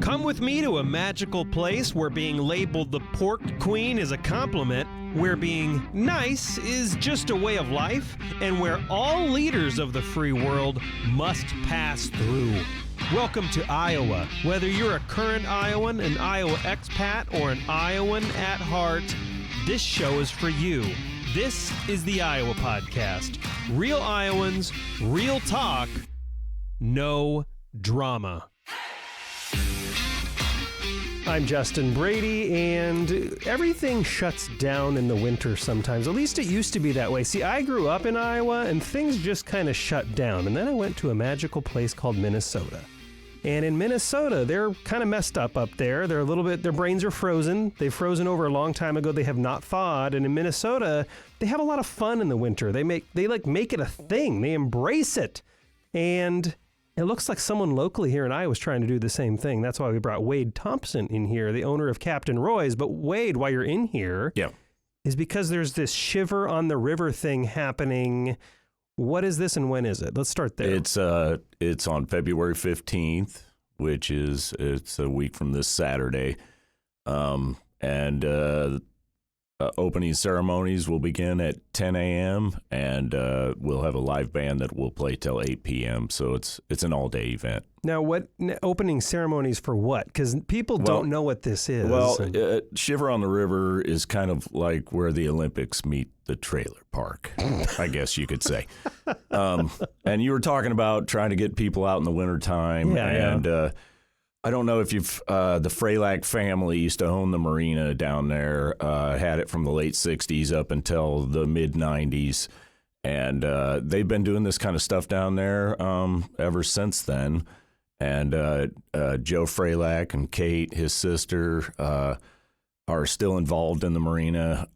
Come with me to a magical place where being labeled the Pork Queen is a compliment, where being nice is just a way of life, and where all leaders of the free world must pass through. Welcome to Iowa. Whether you're a current Iowan, an Iowa expat, or an Iowan at heart, this show is for you. This is the Iowa Podcast. Real Iowans, real talk, no drama. I'm Justin Brady, and everything shuts down in the winter sometimes. At least it used to be that way. See, I grew up in Iowa, and things just kind of shut down. And then I went to a magical place called Minnesota. And in Minnesota, they're kind of messed up there. They're a little bit, their brains are frozen. They've frozen over a long time ago. They have not thawed. And in Minnesota, they have a lot of fun in the winter. They make it a thing. They embrace it. And it looks like someone locally here in Iowa is trying to do the same thing. That's why we brought Wade Thompson in here, the owner of Captain Roy's. But Wade, why you're in here is because there's this Shiver on the River thing happening. What is this and when is it? Let's start there. It's on February 15th, it's a week from this Saturday. Opening ceremonies will begin at 10 a.m. and we'll have a live band that will play till 8 p.m. So it's an all-day event. Now, what opening ceremonies for what? Because people don't know what this is. Well, Shiver on the River is kind of like where the Olympics meet the trailer park, I guess you could say. And you were talking about trying to get people out in the wintertime. I don't know if you've, the Freylack family used to own the marina down there, had it from the late 60s up until the mid 90s. And they've been doing this kind of stuff down there ever since then. And Joe Freylack and Kate, his sister, are still involved in the marina.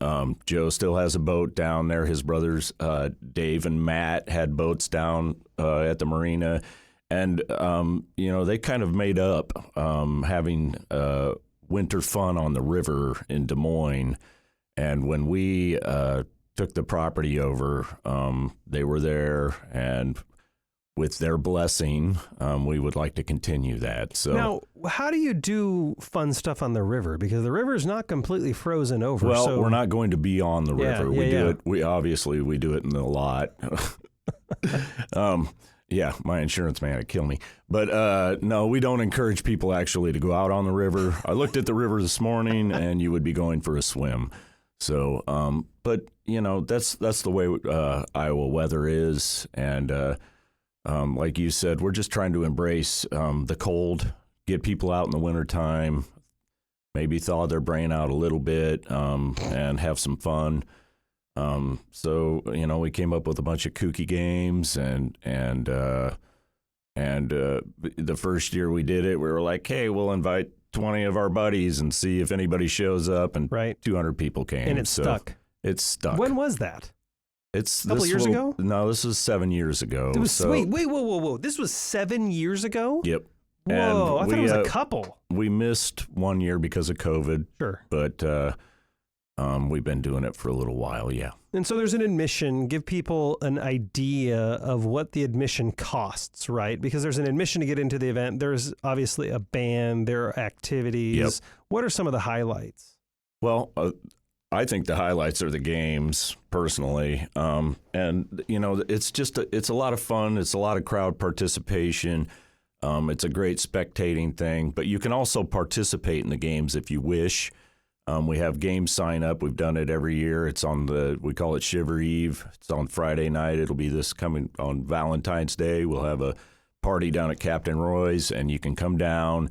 Joe still has a boat down there. His brothers, Dave and Matt, had boats down at the marina. And, they kind of made up having winter fun on the river in Des Moines. And when we took the property over, they were there. And with their blessing, we would like to continue that. So now, how do you do fun stuff on the river? Because the river is not completely frozen over. Well, we're not going to be on the river. We do it. We do it in the lot. Yeah, my insurance man would kill me. But no, we don't encourage people actually to go out on the river. I looked at the river this morning, and you would be going for a swim. So, but that's the way Iowa weather is, and like you said, we're just trying to embrace the cold, get people out in the wintertime, maybe thaw their brain out a little bit, and have some fun. So we came up with a bunch of kooky games, and the first year we did it, we were like, hey, we'll invite 20 of our buddies and see if anybody shows up, and 200 people came. And stuck. It's stuck. When was that? It's a couple years ago? No, this was 7 years ago. Wait, whoa. This was 7 years ago? Yep. Whoa, I thought it was a couple. We missed 1 year because of COVID. Sure. But we've been doing it for a little while, yeah. And so there's an admission. Give people an idea of what the admission costs, right? Because there's an admission to get into the event. There's obviously a band. There are activities. Yep. What are some of the highlights? Well, I think the highlights are the games, personally. And, it's a lot of fun. It's a lot of crowd participation. It's a great spectating thing. But you can also participate in the games if you wish. We have game sign up. We've done it every year. It's we call it Shiver Eve. It's on Friday night. It'll be this coming on Valentine's Day. We'll have a party down at Captain Roy's, and you can come down,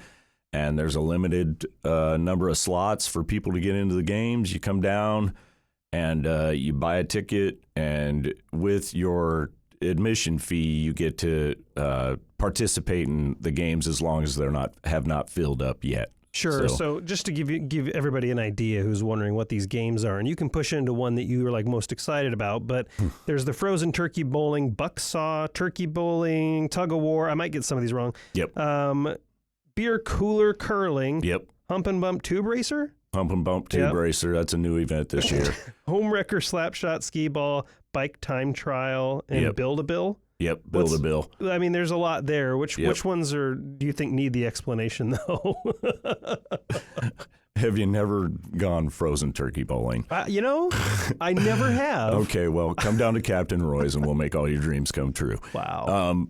and there's a limited number of slots for people to get into the games. You come down and you buy a ticket, and with your admission fee, you get to participate in the games as long as have not filled up yet. Sure. So just to give everybody an idea who's wondering what these games are, and you can push into one that you are most excited about, but there's the frozen turkey bowling, bucksaw, turkey bowling, tug-of-war. I might get some of these wrong. Yep. Beer cooler curling. Yep. Hump and bump tube racer. Hump and bump tube racer. That's a new event this year. Home wrecker slapshot skee ball, bike time trial, and Build-A-Bill. Yep, bill to bill. I mean, there's a lot there. Which ones do you think need the explanation, though? Have you never gone frozen turkey bowling? I never have. Okay, well, come down to Captain Roy's and we'll make all your dreams come true. Wow.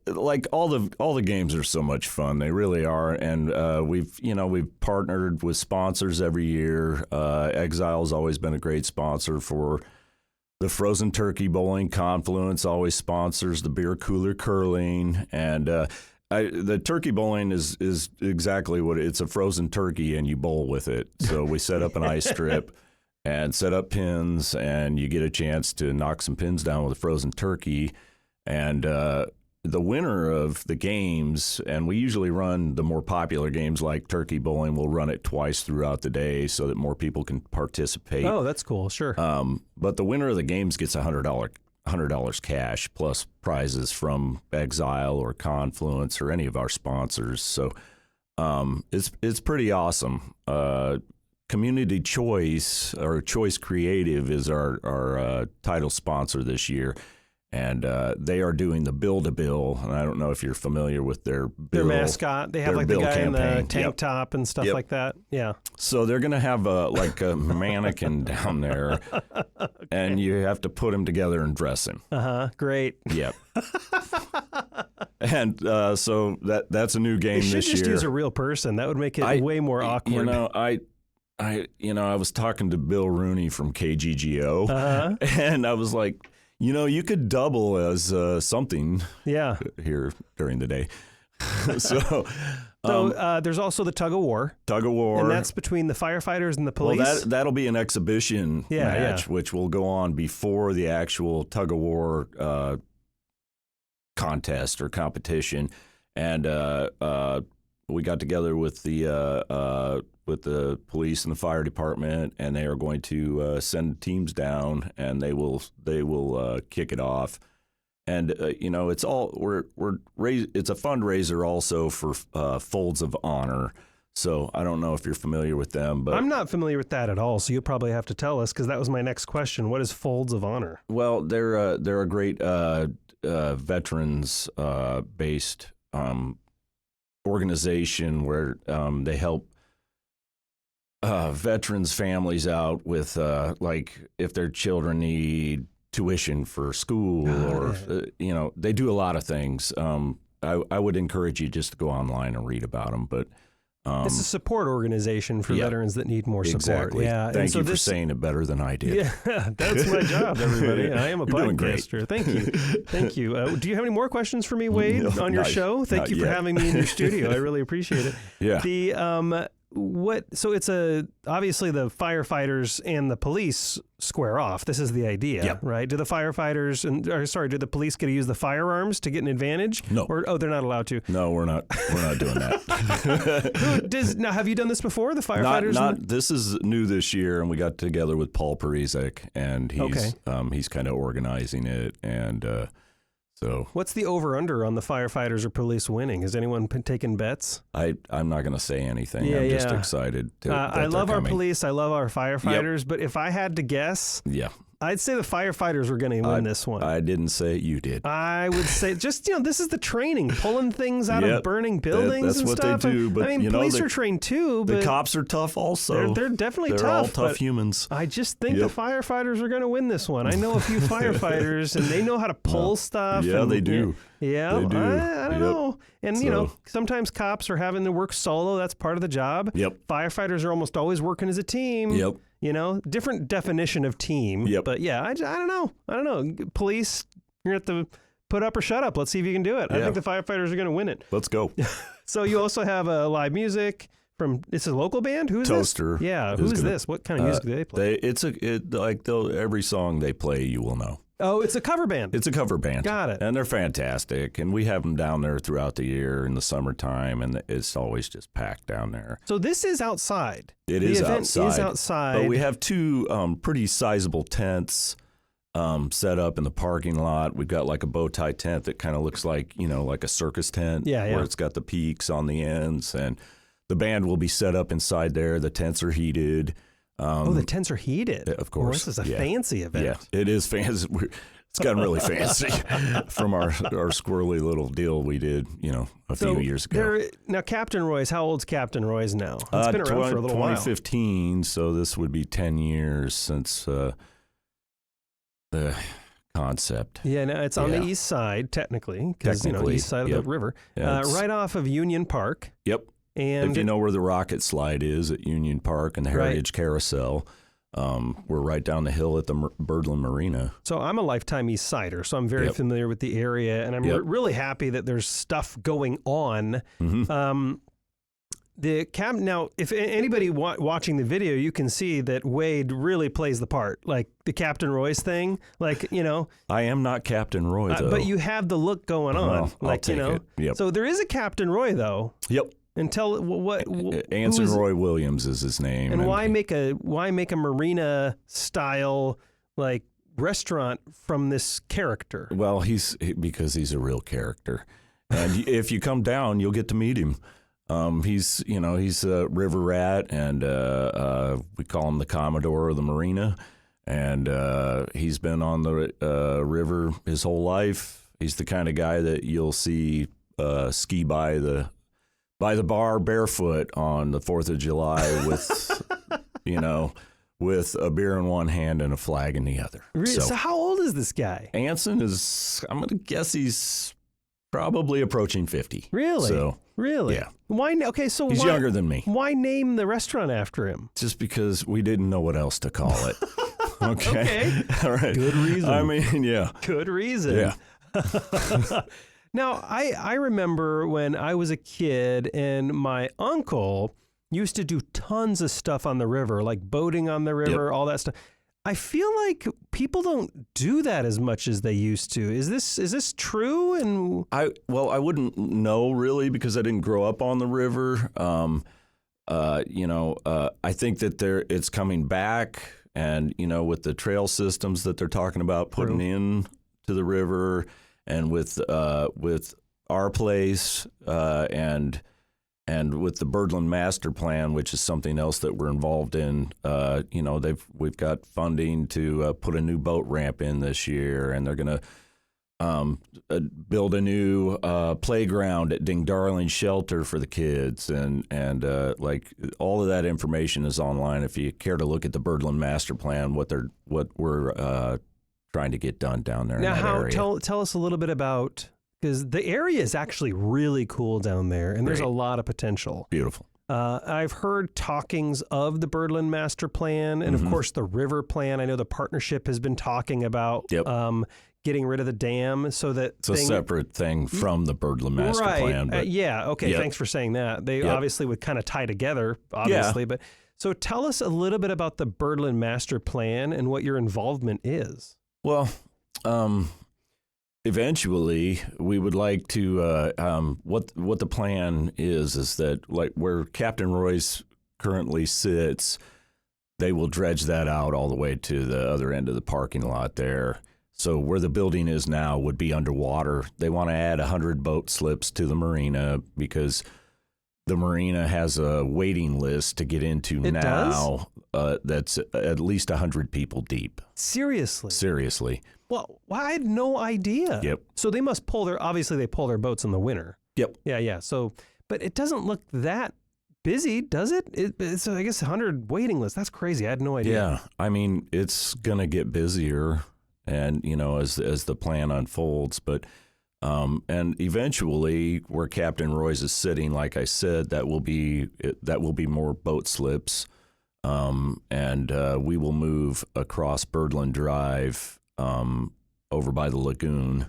Like all the games are so much fun. They really are. And we've partnered with sponsors every year. Exile's always been a great sponsor for the frozen turkey bowling. Confluence always sponsors the beer cooler curling. And the turkey bowling is exactly what it's a frozen turkey, and you bowl with it. So we set up an ice strip and set up pins, and you get a chance to knock some pins down with a frozen turkey. And the winner of the games, and we usually run the more popular games like turkey bowling, we'll run it twice throughout the day so that more people can participate. Oh, that's cool. Sure. But the winner of the games gets $100 cash plus prizes from Exile or Confluence or any of our sponsors. So it's pretty awesome. Community Choice or Choice Creative is our title sponsor this year. And they are doing the bill to bill. And I don't know if you're familiar with their mascot. They have like the guy campaign. In the tank top and stuff like that. Yeah. So they're going to have a mannequin down there, and you have to put him together and dress him. Great. Yep. And so that's a new game this year. They should just use a real person. That would make it way more awkward. I was talking to Bill Rooney from KGGO, and I was like, you could double as something here during the day. So there's also the tug-of-war. Tug-of-war. And that's between the firefighters and the police? Well, that'll be an exhibition match, which will go on before the actual tug-of-war contest or competition. And we got together with the police and the fire department, and they are going to send teams down, and they will kick it off. And it's all it's a fundraiser also for Folds of Honor. So I don't know if you're familiar with them, but I'm not familiar with that at all. So you'll probably have to tell us, because that was my next question. What is Folds of Honor? Well, they're a great veterans based organization where they help veterans families out with like if their children need tuition for school they do a lot of things. I would encourage you just to go online and read about them, but it's a support organization for veterans that need more support. Exactly. Yeah. Thank you for saying it better than I did. Yeah, that's my job, everybody. I am a podcaster. Thank you. Thank you. Do you have any more questions for me, Wade, on your show? Thank you for having me in your studio. I really appreciate it. Yeah. So it's obviously the firefighters and the police square off. This is the idea, right? Do the firefighters do the police get to use the firearms to get an advantage? No. They're not allowed to. No, we're not doing that. Now, have you done this before? The firefighters? This is new this year, and we got together with Paul Parizek, and he's kind of organizing it, and so. What's the over/under on the firefighters or police winning? Has anyone taken bets? I'm not going to say anything. I'm just excited. I love our police. I love our firefighters. But if I had to guess, I'd say the firefighters are going to win this one. I didn't say it, you did. I would say just, this is the training, pulling things out of burning buildings and stuff. That's what they do. But, police are trained too. But the cops are tough also. They're definitely tough. They're all tough humans. I just think the firefighters are going to win this one. I know a few firefighters, and they know how to pull stuff. Yeah, they do. Yeah, they do. I don't know. And, sometimes cops are having to work solo. That's part of the job. Yep. Firefighters are almost always working as a team. Yep. Different definition of team. Yep. But yeah, I don't know. Police, you're going to have to put up or shut up. Let's see if you can do it. I think the firefighters are going to win it. Let's go. So you also have live music from, it's a local band? Who's Toaster. This? Yeah. Who's this? What kind of music do they play? Every song they play, you will know. Oh, it's a cover band. It's a cover band. Got it. And they're fantastic. And we have them down there throughout the year in the summertime, and it's always just packed down there. So this is outside. The event is outside. But we have two pretty sizable tents set up in the parking lot. We've got like a bow tie tent that kind of looks like, like a circus tent. Where it's got the peaks on the ends. And the band will be set up inside there. The tents are heated. The tents are heated. Of course. This is a fancy event. Yeah, it is fancy. It's gotten really fancy from our squirrely little deal we did, a few years ago. Now, Captain Roy's, how old's Captain Roy's now? It's been around for a little while. 2015, so this would be 10 years since the concept. Yeah, no, it's on the east side, technically, because, east side of the river. Yeah, right off of Union Park. Yep. And if you know where the rocket slide is at Union Park and the Heritage Carousel, we're right down the hill at the Birdland Marina. So I'm a lifetime East Sider, so I'm very familiar with the area, and I'm really happy that there's stuff going on. Mm-hmm. Now, if anybody watching the video, you can see that Wade really plays the part, like the Captain Roy's thing, I am not Captain Roy, though. But you have the look going on, I'll take it. Yep. So there is a Captain Roy, though. Yep. And tell Anson Roy Williams is his name. And why make a marina style restaurant from this character? Well, because he's a real character, and if you come down, you'll get to meet him. He's a river rat, and we call him the Commodore of the marina, and he's been on the river his whole life. He's the kind of guy that you'll see ski by the bar barefoot on the 4th of July with, with a beer in one hand and a flag in the other. Really? So how old is this guy? Anson I'm going to guess he's probably approaching 50. Really? So, really? Yeah. Why? Okay, so he's younger than me. Why name the restaurant after him? Just because we didn't know what else to call it. Okay. All right. Good reason. I mean, yeah. Good reason. Yeah. Now, I remember when I was a kid and my uncle used to do tons of stuff on the river, like boating on the river, all that stuff. I feel like people don't do that as much as they used to. Is this true? And I wouldn't know really because I didn't grow up on the river. I think that it's coming back, and with the trail systems that they're talking about putting in to the river. And with our place and with the Birdland Master Plan, which is something else that we're involved in, we've got funding to put a new boat ramp in this year, and they're going to build a new playground at Ding Darling Shelter for the kids, and all of that information is online if you care to look at the Birdland Master Plan, what we're trying to get done down there. Now, area. Tell us a little bit about, because the area is actually really cool down there, and there's a lot of potential. Beautiful. I've heard talkings of the Birdland Master Plan, and of course the River Plan. I know the partnership has been talking about getting rid of the dam, so that it's a separate thing from the Birdland Master Plan. But okay. Thanks for saying that. They obviously would kind of tie together, obviously, but. So tell us a little bit about the Birdland Master Plan and what your involvement is. Well, eventually we would like to, what the plan is that like where Captain Roy's currently sits, they will dredge that out all the way to the other end of the parking lot there. So where the building is now would be underwater. They want to add 100 boat slips to the marina because the marina has a waiting list to get into now. That's at least 100 people deep. Seriously. Well, I had no idea. Yep. So they must obviously they pull their boats in the winter. Yep. Yeah. So, but it doesn't look that busy, does it? It's, I guess, 100 waiting list. That's crazy. I had no idea. Yeah. I mean, it's going to get busier and, as the plan unfolds, but and eventually where Captain Roy's is sitting, like I said, that will be more boat slips. And we will move across Birdland Drive over by the lagoon,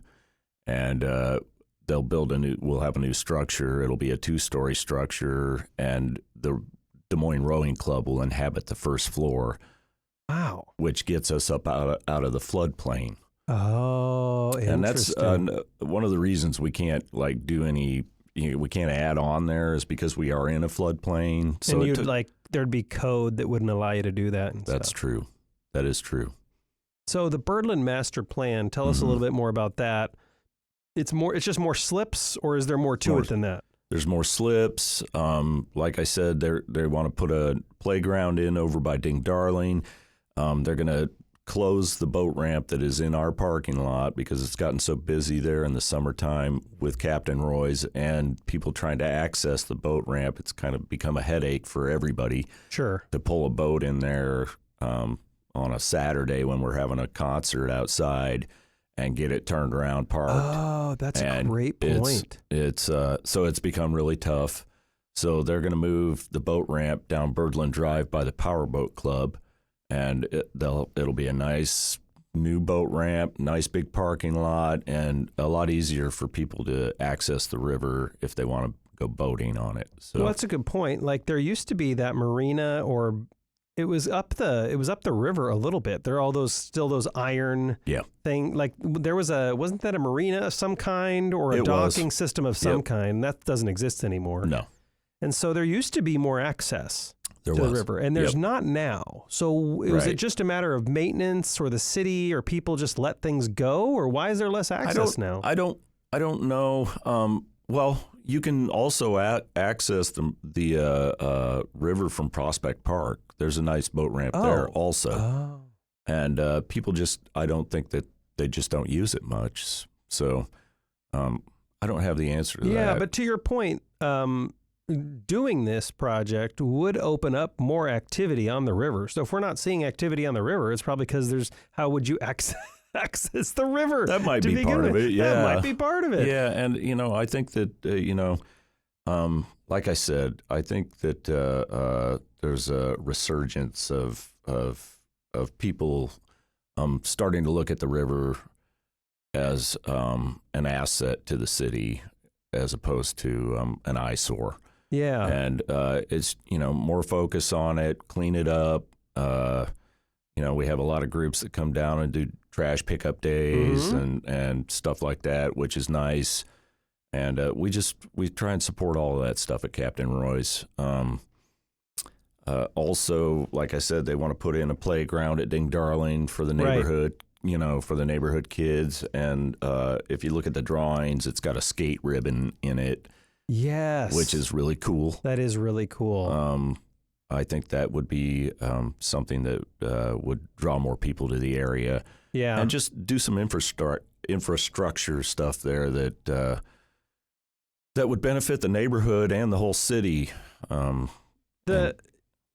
and we'll have a new structure. It'll be a 2-story structure, and the Des Moines Rowing Club will inhabit the first floor. Wow. Which gets us up out of the floodplain. Oh, interesting. And that's one of the reasons we can't do any, we can't add on there is because we are in a floodplain. So and there'd be code that wouldn't allow you to do that. That's true. That is true. So the Birdland Master Plan, tell us a little bit more about that. It's just more slips, or is there more to it than that? There's more slips. Like I said, they want to put a playground in over by Ding Darling. They're going to closed the boat ramp that is in our parking lot because it's gotten so busy there in the summertime with Captain Roy's and people trying to access the boat ramp. It's kind of become a headache for everybody. Sure. To pull a boat in there on a Saturday when we're having a concert outside and get it turned around, parked. Oh, that's a great point. So it's become really tough. So they're going to move the boat ramp down Birdland Drive by the Powerboat Club. And it'll be a nice new boat ramp, nice big parking lot, and a lot easier for people to access the river if they want to go boating on it. So well, that's a good point. Like there used to be that marina, or it was up the river a little bit. There are all those iron thing. Like wasn't that a marina of some kind or a docking system of some kind? That doesn't exist anymore. No. And so there used to be more access to the river, and there's not now. So was it just a matter of maintenance, or the city, or people just let things go, or why is there less access now? I don't know. Well, you can also access the river from Prospect Park. There's a nice boat ramp there also. Oh. And people I don't think that they just don't use it much. So I don't have the answer to that. Yeah, but to your point, doing this project would open up more activity on the river. So if we're not seeing activity on the river, it's probably because how would you access the river? That might be part of it. Yeah, that might be part of it. Yeah, and I think that like I said, I think that there's a resurgence of people starting to look at the river as an asset to the city as opposed to an eyesore. Yeah. And it's, more focus on it, clean it up. We have a lot of groups that come down and do trash pickup days and stuff like that, which is nice. And we try and support all of that stuff at Captain Roy's. Also, like I said, they want to put in a playground at Ding Darling for the neighborhood, for the neighborhood kids. And if you look at the drawings, it's got a skate ribbon in it. Yes. Which is really cool. That is really cool. I think that would be something that would draw more people to the area. Yeah. And just do some infrastructure stuff there that would benefit the neighborhood and the whole city.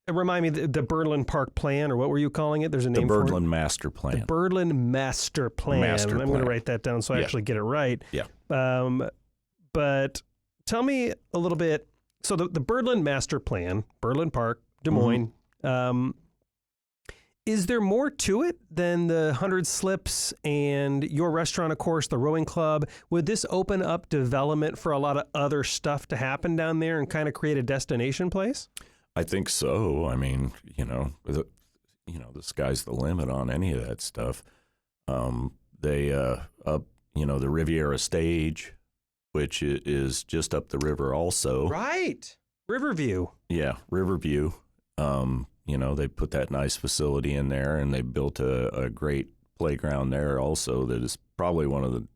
Remind me, the Birdland Park Plan, or what were you calling it? There's a name for it? The Birdland Master Plan. The Birdland Master Plan. I'm going to write that down so I actually get it right. Yeah. But tell me a little bit. So the Birdland Master Plan, Birdland Park, Des Moines, is there more to it than the 100 slips and your restaurant, of course, the rowing club? Would this open up development for a lot of other stuff to happen down there and kind of create a destination place? I think so. I mean, the sky's the limit on any of that stuff. The Riviera Stage, which is just up the river also. Right. Riverview. Yeah, Riverview. They put that nice facility in there, and they built a great playground there also that is probably one of the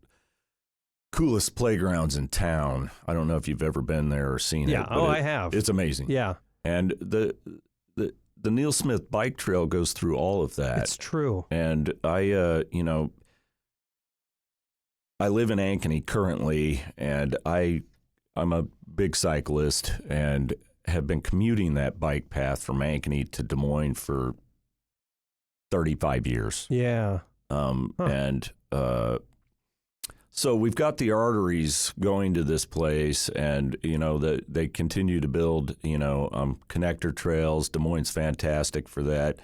coolest playgrounds in town. I don't know if you've ever been there or seen it. Yeah, I have. It's amazing. Yeah. And the Neil Smith bike trail goes through all of that. It's true. And I live in Ankeny currently, and I'm a big cyclist and have been commuting that bike path from Ankeny to Des Moines for 35 years. Yeah. And so we've got the arteries going to this place, and they continue to build connector trails. Des Moines is fantastic for that.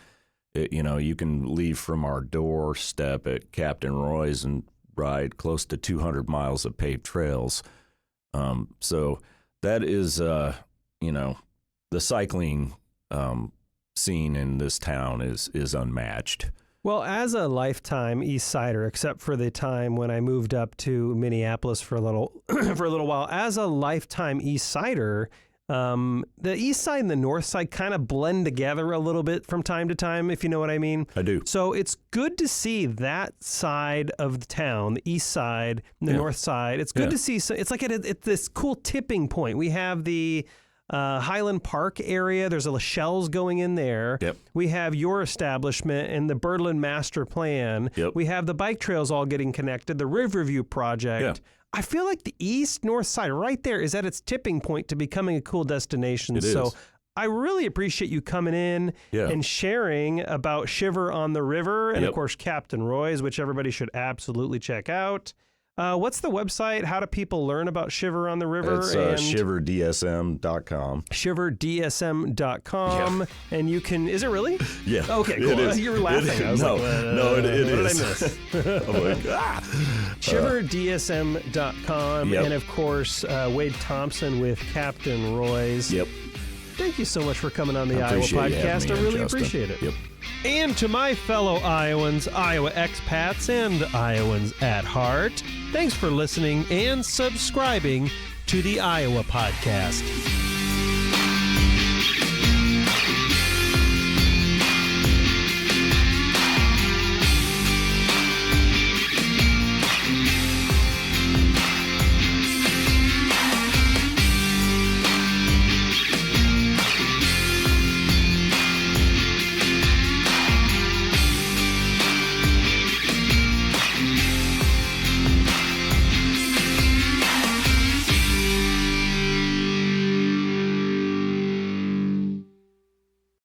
You can leave from our doorstep at Captain Roy's and ride close to 200 miles of paved trails. So that is the cycling scene in this town is unmatched. Well, as a lifetime East Sider, except for the time when I moved up to Minneapolis for a little while, as a lifetime East Sider, the East Side and the North Side kind of blend together a little bit from time to time, if you know what I mean. I do. So it's good to see that side of the town, the East Side, and the North Side. It's good to see. It's like at this cool tipping point. We have the Highland Park area. There's a shells going in there. Yep. We have your establishment and the Birdland Master Plan. Yep. We have the bike trails all getting connected, the Riverview Project. Yeah. I feel like the east-north side right there is at its tipping point to becoming a cool destination. It so is. I really appreciate you coming in and sharing about Shiver on the River and, of course, Captain Roy's, which everybody should absolutely check out. What's the website? How do people learn about Shiver on the River? It's shiverdsm.com. Shiverdsm.com. Yeah. And you can, is it really? Yeah. Okay, cool. It is. You were laughing. I was no, like, it what is. did I miss? I'm like, Shiverdsm.com. Yep. And, of course, Wade Thompson with Captain Roy's. Yep. Thank you so much for coming on the I Iowa appreciate you podcast. having me I really on, Justin. appreciate it. Yep. And to my fellow Iowans, Iowa expats, and Iowans at heart, thanks for listening and subscribing to the Iowa podcast.